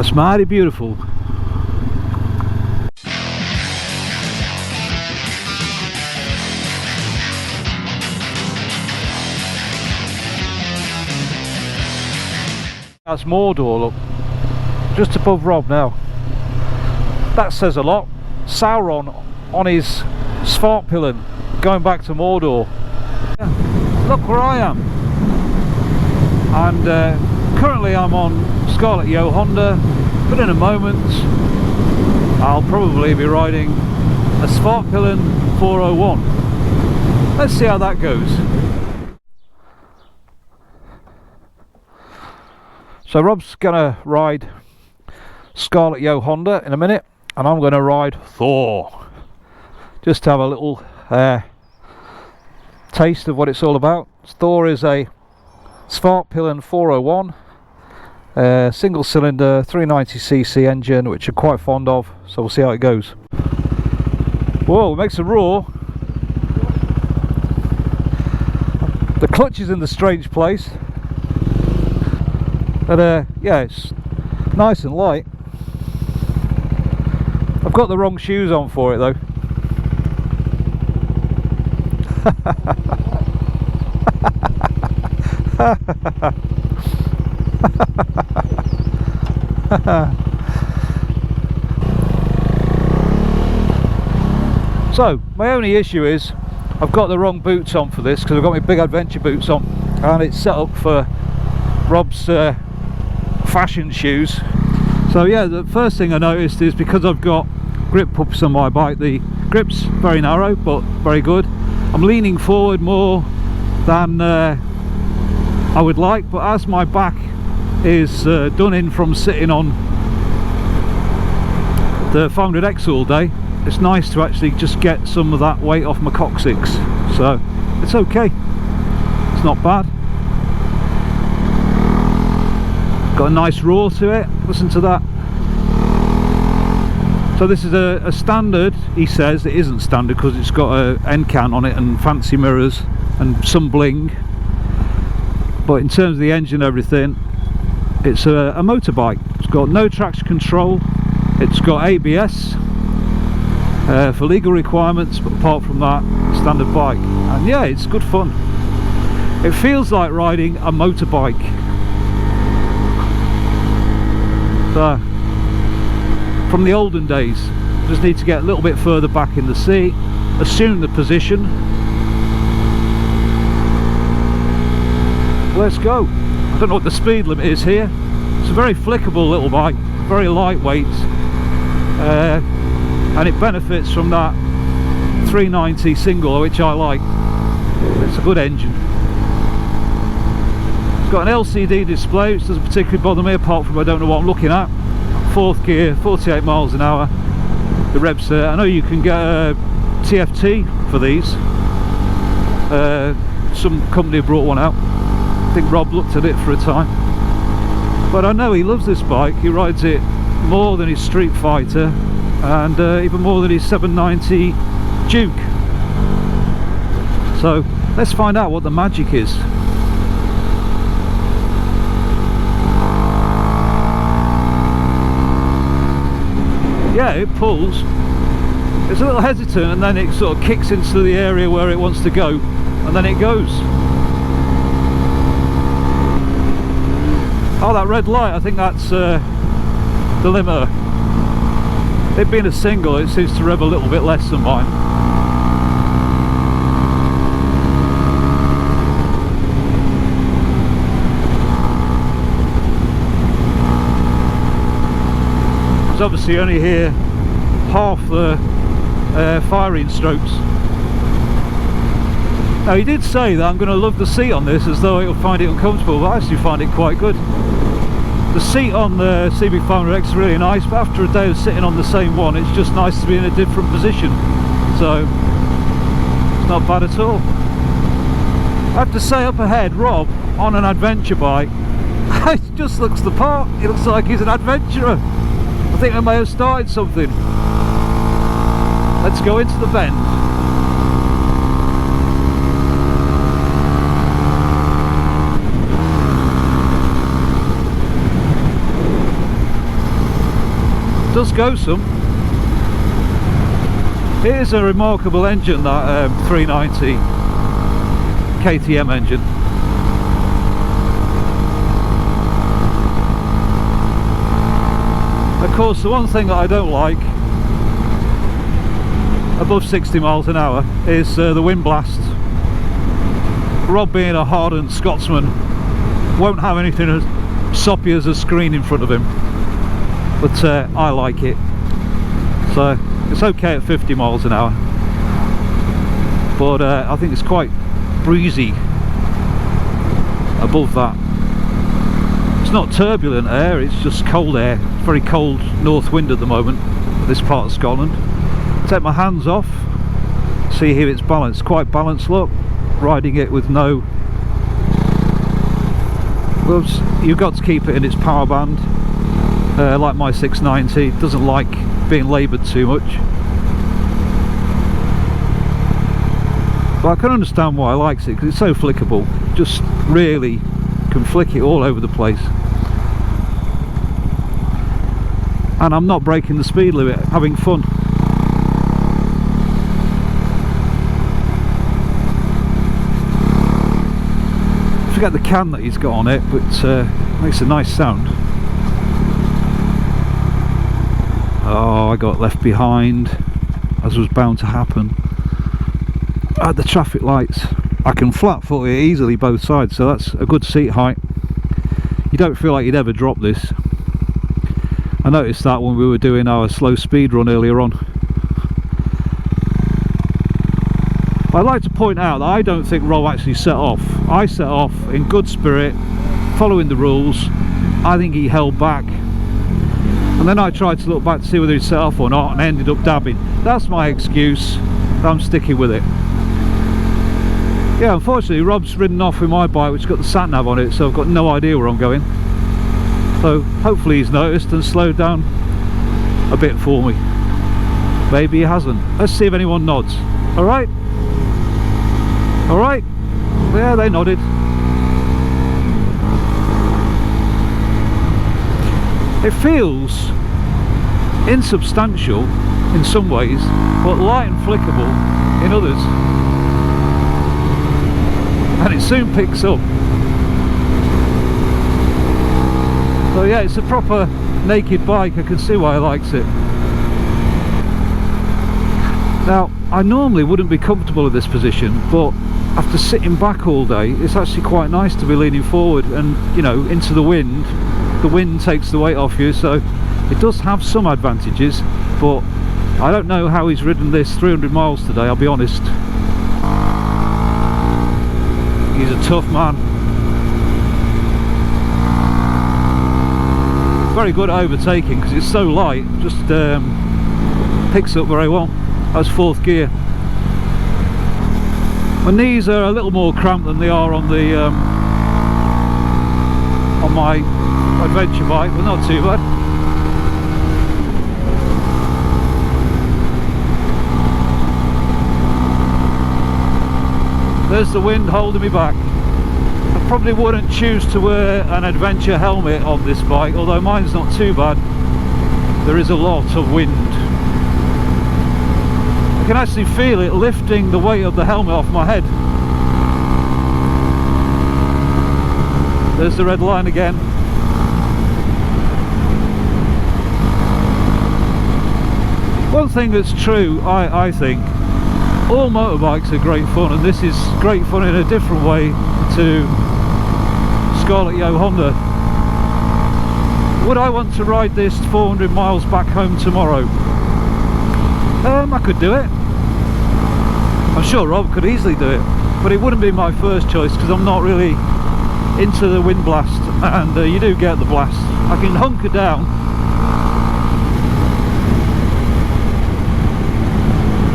That's mighty beautiful. That's Mordor, look. Just above Rob now. That says a lot. Sauron on his Svartpillen, going back to Mordor. Look where I am. And currently I'm on Scarlet Yo Honda, but in a moment I'll probably be riding a Svartpillen 401. Let's see how that goes. So Rob's gonna ride Scarlet Yo Honda in a minute, and I'm gonna ride THOR, just to have a little taste of what it's all about. THOR is a Svartpillen 401, single cylinder 390cc engine, which I'm quite fond of, so we'll see how it goes. Whoa, it makes a roar. The clutch is in the strange place, but yeah, it's nice and light. I've got the wrong shoes on for it though. So my only issue is I've got the wrong boots on for this, because I've got my big adventure boots on, and it's set up for Rob's fashion shoes. So yeah, the first thing I noticed is, because I've got grip pups on my bike, the grip's very narrow but very good. I'm leaning forward more than I would like, but as my back is done in from sitting on the 500X all day, it's nice to actually just get some of that weight off my coccyx. So it's okay, it's not bad. Got a nice roar to it, listen to that. So this is a standard, he says. It isn't standard because it's got a end can on it and fancy mirrors and some bling, but in terms of the engine and everything, it's a motorbike. It's got no traction control, it's got ABS for legal requirements, but apart from that, standard bike. And yeah, it's good fun. It feels like riding a motorbike. So, from the olden days, just need to get a little bit further back in the seat, assume the position. Let's go. I don't know what the speed limit is here. It's a very flickable little bike, very lightweight, and it benefits from that 390 single, which I like. It's a good engine. It's got an LCD display, which doesn't particularly bother me, apart from I don't know what I'm looking at. Fourth gear, 48 miles an hour. The revs I know you can get a TFT for these. Some company brought one out. I think Rob looked at it for a time. But I know he loves this bike. He rides it more than his Street Fighter, and even more than his 790 Duke. So let's find out what the magic is. Yeah, it pulls. It's a little hesitant, and then it sort of kicks into the area where it wants to go, and then it goes. Oh, that red light, I think that's the limiter. It being a single, it seems to rev a little bit less than mine. Obviously only hear half the firing strokes. Now he did say that I'm going to love the seat on this, as though it'll find it uncomfortable, but I actually find it quite good. The seat on the CB500X is really nice, but after a day of sitting on the same one, it's just nice to be in a different position. So it's not bad at all. I have to say, up ahead, Rob on an adventure bike, it just looks the part. He looks like he's an adventurer. I think I may have started something. Let's go into the bend. does go some. It is a remarkable engine, that 390 KTM engine. Of course, the one thing that I don't like above 60 miles an hour is the wind blast. Rob, being a hardened Scotsman, won't have anything as soppy as a screen in front of him, but I like it, so it's okay at 50 miles an hour, but I think it's quite breezy above that. It's not turbulent air, it's just cold air. Very cold north wind at the moment, this part of Scotland. Take my hands off, see here it's balanced, quite balanced, look, riding it with no, well, you've got to keep it in its power band, like my 690, it doesn't like being laboured too much. But I can understand why I likes it, because it's so flickable, just really can flick it all over the place. And I'm not breaking the speed limit, having fun. I forget the can that he's got on it, but makes a nice sound. Oh, I got left behind, as was bound to happen. At the traffic lights, I can flat foot it easily both sides, so that's a good seat height. You don't feel like you'd ever drop this. I noticed that when we were doing our slow speed run earlier on. I'd like to point out that I don't think Rob actually set off. I set off in good spirit, following the rules. I think he held back, and then I tried to look back to see whether he set off or not, and ended up dabbing. That's my excuse. I'm sticking with it. Yeah, unfortunately Rob's ridden off with my bike, which has got the sat nav on it, so I've got no idea where I'm going. So hopefully he's noticed and slowed down a bit for me. Maybe he hasn't. Let's see if anyone nods. Alright? Alright? Yeah, they nodded. It feels insubstantial in some ways, but light and flickable in others. And it soon picks up. So yeah, it's a proper naked bike. I can see why he likes it. Now, I normally wouldn't be comfortable in this position, but after sitting back all day, it's actually quite nice to be leaning forward and, you know, into the wind. The wind takes the weight off you, so it does have some advantages, but I don't know how he's ridden this 300 miles today, I'll be honest. He's a tough man. Very good at overtaking because it's so light, just picks up very well. That's fourth gear. My knees are a little more cramped than they are on the on my adventure bike, but not too bad. There's the wind holding me back. I probably wouldn't choose to wear an adventure helmet on this bike, although mine's not too bad. There is a lot of wind. I can actually feel it lifting the weight of the helmet off my head. There's the red line again. One thing that's true, I think, all motorbikes are great fun, and this is great fun in a different way to Scarlet Yo Honda. Would I want to ride this 400 miles back home tomorrow? I could do it. I'm sure Rob could easily do it, but it wouldn't be my first choice because I'm not really into the wind blast, and you do get the blast. I can hunker down,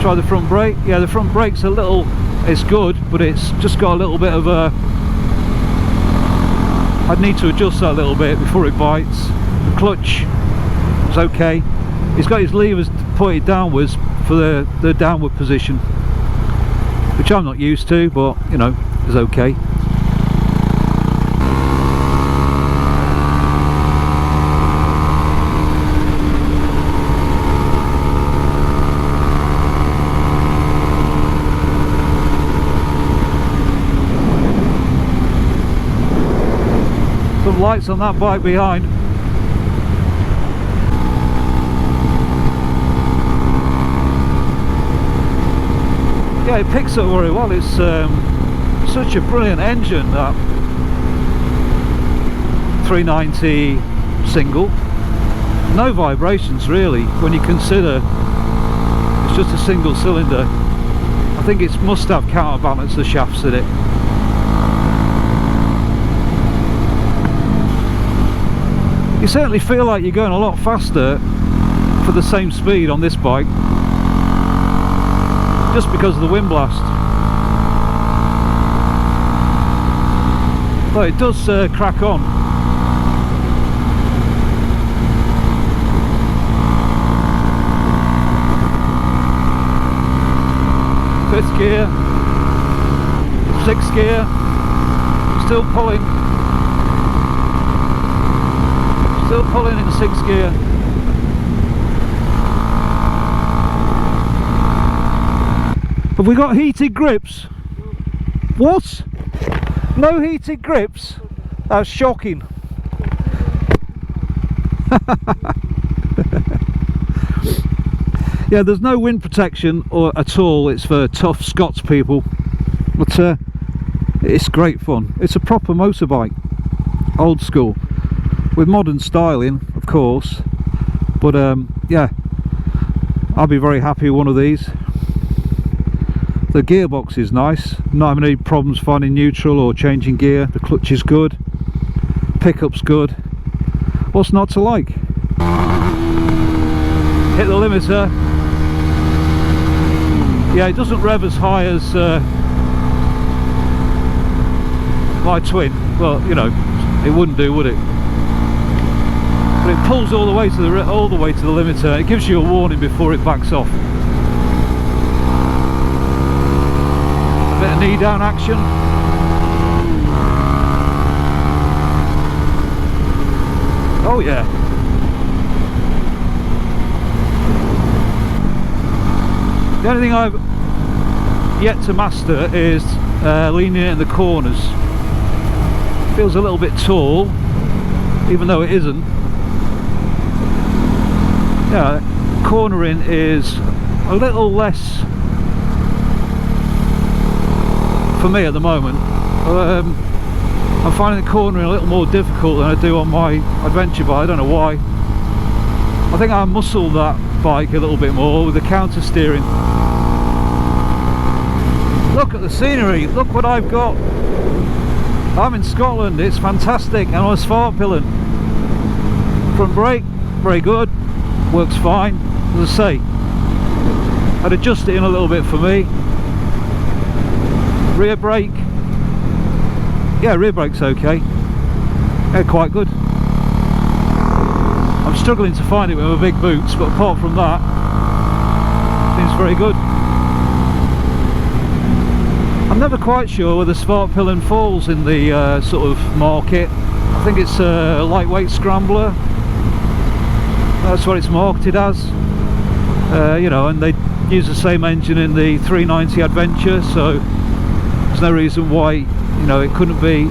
try the front brake. Yeah, the front brake's a little, it's good, but it's just got a little bit of a, I'd need to adjust that a little bit before it bites. The clutch is okay. He's got his levers pointed downwards for the downward position, which I'm not used to, but you know, is okay. Some lights on that bike behind. Yeah, it picks up very well. It's such a brilliant engine, that 390 single. No vibrations really when you consider it's just a single cylinder. I think it must have counterbalance the shafts in it. You certainly feel like you're going a lot faster for the same speed on this bike, just because of the wind blast. But it does crack on. Fifth gear, sixth gear, still pulling. Still pulling in sixth gear. Have we got heated grips? What? No heated grips? That's shocking. Yeah, there's no wind protection at all. It's for tough Scots people. But it's great fun. It's a proper motorbike. Old school. With modern styling, of course. But yeah, I'll be very happy with one of these. The gearbox is nice, not having any problems finding neutral or changing gear. The clutch is good, pickup's good. What's not to like? Hit the limiter. Yeah, it doesn't rev as high as my twin. Well, you know, it wouldn't do, would it? But it pulls all the way to the limiter. It gives you a warning before it backs off. Bit of knee down action. Oh yeah. The only thing I've yet to master is leaning in the corners. Feels a little bit tall, even though it isn't. Yeah, cornering is a little less for me at the moment. I'm finding the cornering a little more difficult than I do on my adventure bike. I don't know why. I think I muscle that bike a little bit more with the counter steering. Look at the scenery, look what I've got. I'm in Scotland, it's fantastic, and on a Svartpillen. Front brake, very good, works fine. As I say, I'd adjust it in a little bit for me. Rear brake, yeah, rear brake's okay. Yeah, quite good. I'm struggling to find it with my big boots, but apart from that, seems very good. I'm never quite sure whether Svartpillen falls in the sort of market. I think it's a lightweight scrambler. That's what it's marketed as. You know, and they use the same engine in the 390 Adventure, so there's no reason why, you know, it couldn't be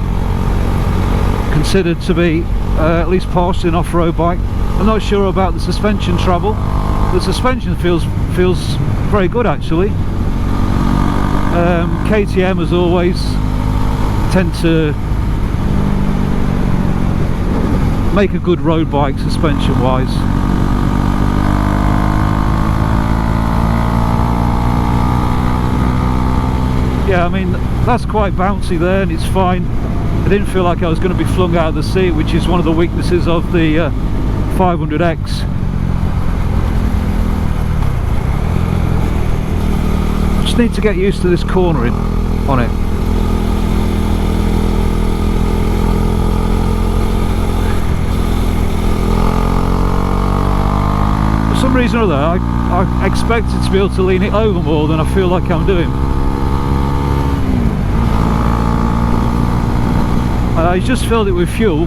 considered to be at least partially an off-road bike. I'm not sure about the suspension travel. The suspension feels very good actually. KTM as always tend to make a good road bike suspension wise. Yeah, I mean, that's quite bouncy there and it's fine. I didn't feel like I was going to be flung out of the seat, which is one of the weaknesses of the 500X. Just need to get used to this cornering on it. For some reason or other, I expected to be able to lean it over more than I feel like I'm doing. I just filled it with fuel,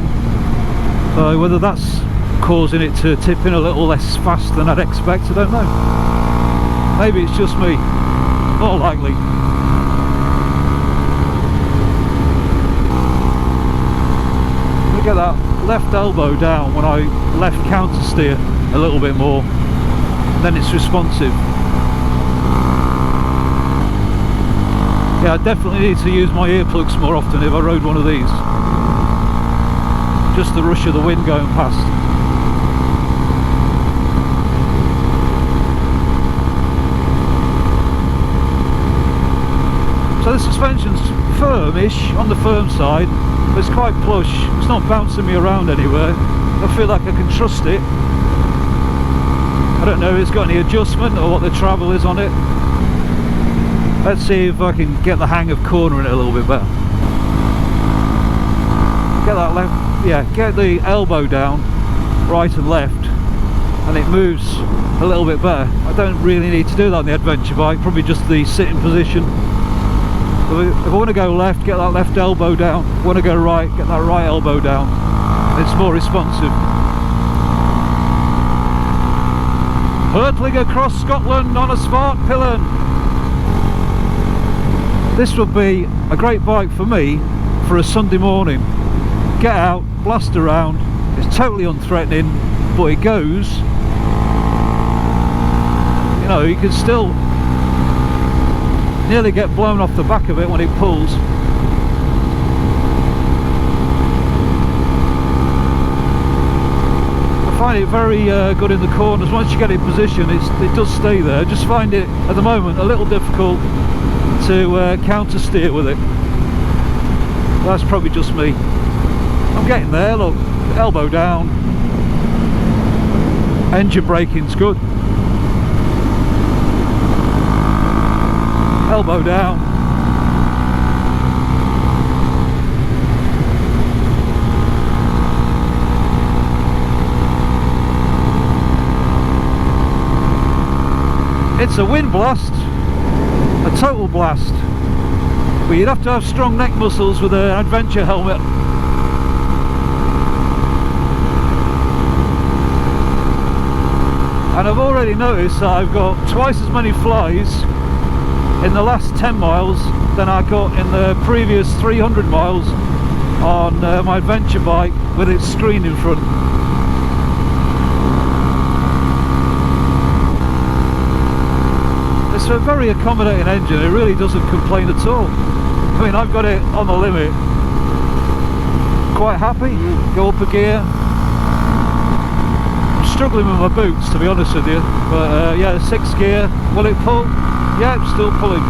so whether that's causing it to tip in a little less fast than I'd expect, I don't know. Maybe it's just me, more likely. get that left elbow down when I left counter steer a little bit more, then it's responsive. Yeah, I definitely need to use my earplugs more often if I rode one of these. Just the rush of the wind going past. So the suspension's firm-ish on the firm side, but it's quite plush. It's not bouncing me around anywhere. I feel like I can trust it. I don't know if it's got any adjustment or what the travel is on it. Let's see if I can get the hang of cornering it a little bit better. Get that left, yeah, get the elbow down, right and left, and it moves a little bit better. I don't really need to do that on the adventure bike, probably just the sitting position. If I want to go left, get that left elbow down. If I want to go right, get that right elbow down. It's more responsive. Hurtling across Scotland on a Svartpillen. This would be a great bike for me for a Sunday morning. Get out, blast around. It's totally unthreatening, but it goes. You know, you can still nearly get blown off the back of it when it pulls. I find it very good in the corners. Once you get it in position, it does stay there. I just find it at the moment a little difficult to counter steer with it. That's probably just me. I'm getting there. Look, elbow down, engine braking's good, elbow down. It's a wind blast, a total blast, but you'd have to have strong neck muscles with an adventure helmet. And I've already noticed that I've got twice as many flies in the last 10 miles than I got in the previous 300 miles on my adventure bike with its screen in front. It's a very accommodating engine. It really doesn't complain at all. I mean, I've got it on the limit. Quite happy. Go up a gear. I'm struggling with my boots, to be honest with you. But yeah, 6th gear. Will it pull? Yeah, it's still pulling.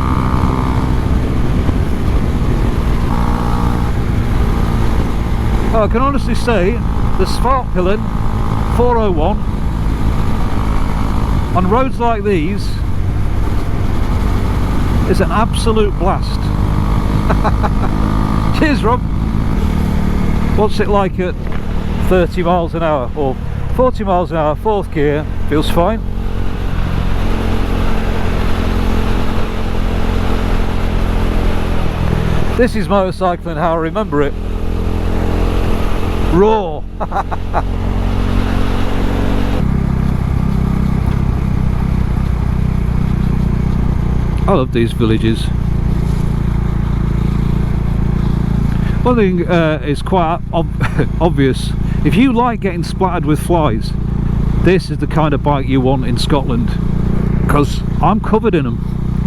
Oh, I can honestly say the Svartpillen 401 on roads like these is an absolute blast. Cheers, Rob. What's it like at 30 miles an hour or 40 miles an hour, 4th gear? Feels fine. This is motorcycling how I remember it. Raw. I love these villages. One thing is quite obvious. If you like getting splattered with flies, this is the kind of bike you want in Scotland, because I'm covered in them.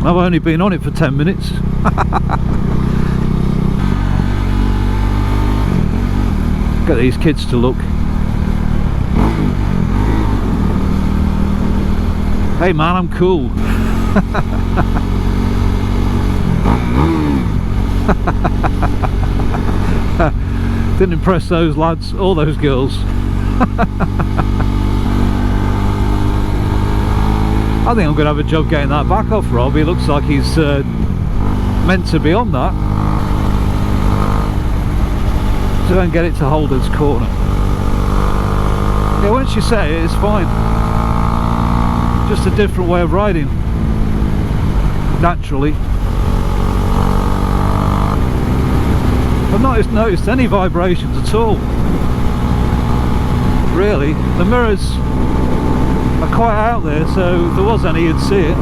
I've only been on it for 10 minutes. Get these kids to look. Hey man, I'm cool. Didn't impress those lads or those girls. I think I'm going to have a job getting that back off Rob. He looks like he's meant to be on that. So don't get it to hold its corner. Yeah, once you set it, it's fine. Just a different way of riding. Naturally. I've not noticed any vibrations at all. Really. The mirrors are quite out there, so if there was any you'd see it.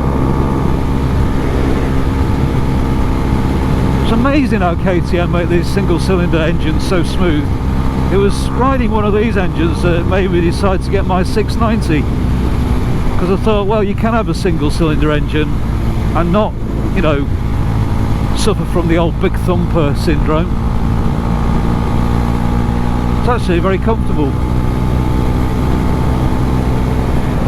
It's amazing how KTM make these single cylinder engines so smooth. It was riding one of these engines that made me decide to get my 690, because I thought, well, you can have a single cylinder engine and not, you know, suffer from the old big thumper syndrome. It's actually very comfortable.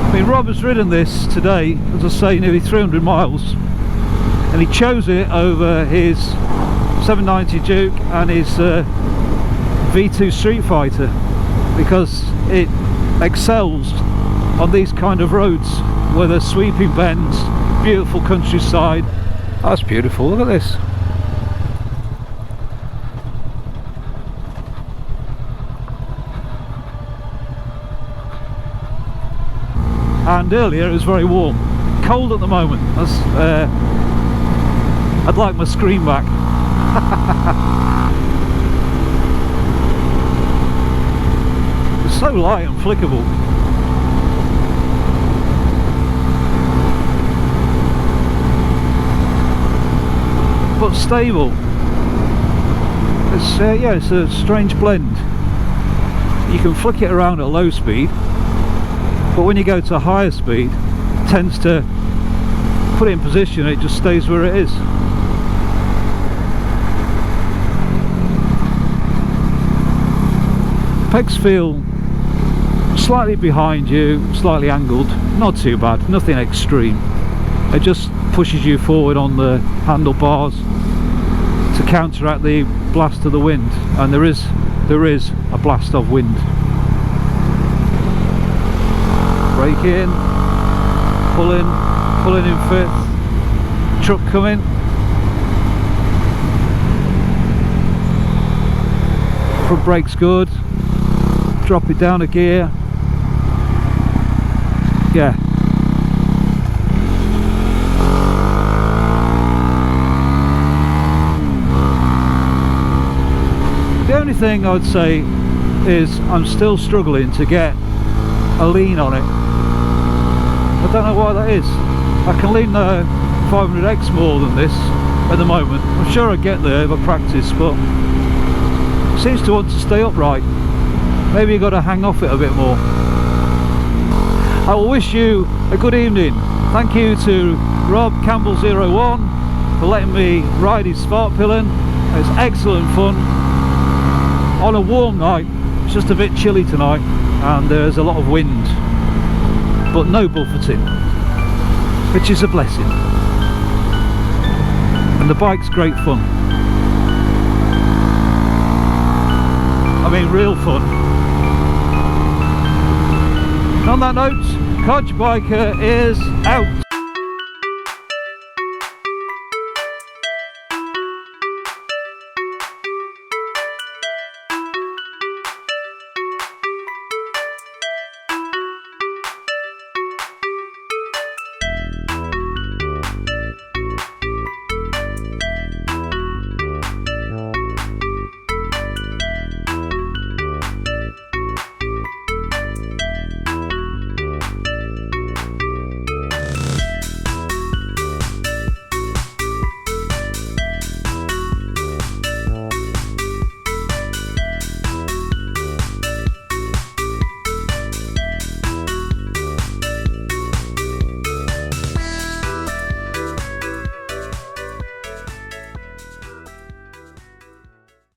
I mean, Rob has ridden this today, as I say, nearly 300 miles, and he chose it over his 790 Duke and his V2 Street Fighter because it excels on these kind of roads where there's sweeping bends, beautiful countryside. That's beautiful, look at this. And earlier it was very warm. Cold at the moment. I'd like my screen back. It's so light and flickable. But stable. It's yeah, it's a strange blend. You can flick it around at low speed, but when you go to higher speed, it tends to put it in position, it just stays where it is. Pegs feel slightly behind you, slightly angled, not too bad, nothing extreme. It just pushes you forward on the handlebars to counteract the blast of the wind, and there is a blast of wind. Brake in, pulling in fifth, truck coming. Front brake's good, drop it down a gear. Yeah. The only thing I would say is I'm still struggling to get a lean on it. I don't know why that is. I can lean the 500X more than this at the moment. I'm sure I'd get there if I practice, but it seems to want to stay upright. Maybe you've got to hang off it a bit more. I will wish you a good evening. Thank you to Rob Campbell Zero One for letting me ride his Svartpillen. It's excellent fun on a warm night. It's just a bit chilly tonight and there's a lot of wind, but no buffeting, which is a blessing. And the bike's great fun. I mean, real fun. On that note, Codge Biker is out.